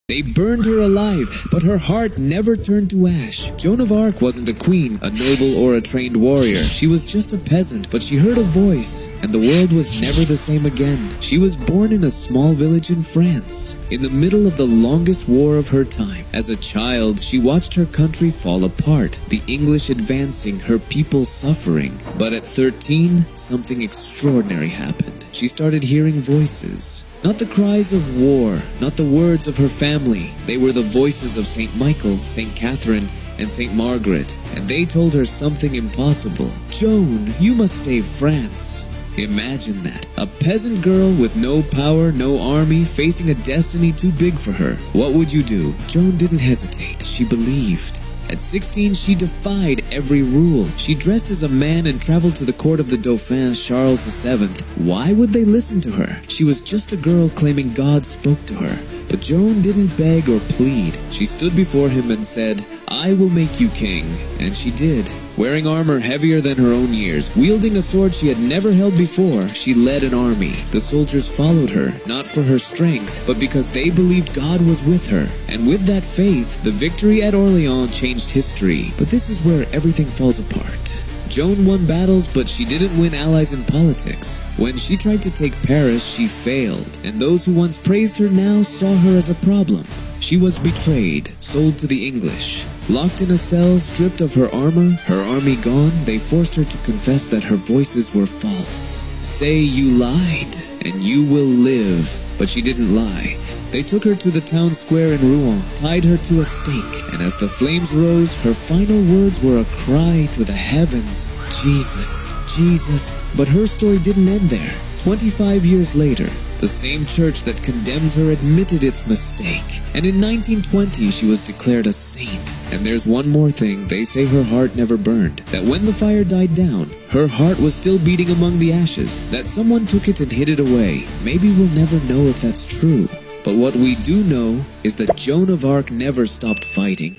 They burned her alive, but her heart never turned to ash. Joan of Arc wasn't a queen, a noble, or a trained warrior. She was just a peasant, but she heard a voice, and the world was never the same again. She was born in a small village in France, in the middle of the longest war of her time. As a child, she watched her country fall apart, the English advancing, her people suffering. But at 13, something extraordinary happened. She started hearing voices. Not the cries of war, not the words of her family. They were the voices of St. Michael, St. Catherine, and St. Margaret, and they told her something impossible. Joan, you must save France. Imagine that. A peasant girl with no power, no army, facing a destiny too big for her. What would you do? Joan didn't hesitate. She believed. At 16, she defied every rule. She dressed as a man and traveled to the court of the Dauphin Charles VII. Why would they listen to her? She was just a girl claiming God spoke to her. But Joan didn't beg or plead. She stood before him and said, "I will make you king." And she did. Wearing armor heavier than her own years, wielding a sword she had never held before, she led an army. The soldiers followed her, not for her strength, but because they believed God was with her. And with that faith, the victory at Orleans changed history. But this is where everything falls apart. Joan won battles, but she didn't win allies in politics. When she tried to take Paris, she failed, and those who once praised her now saw her as a problem. She was betrayed, sold to the English. Locked in a cell, stripped of her armor, her army gone, they forced her to confess that her voices were false. Say you lied, and you will live. But she didn't lie. They took her to the town square in Rouen, tied her to a stake, and as the flames rose, her final words were a cry to the heavens, "Jesus, Jesus." But her story didn't end there. 25 years later, the same church that condemned her admitted its mistake, and in 1920 she was declared a saint. And there's one more thing, they say her heart never burned, that when the fire died down, her heart was still beating among the ashes, that someone took it and hid it away. Maybe we'll never know if that's true, but what we do know is that Joan of Arc never stopped fighting.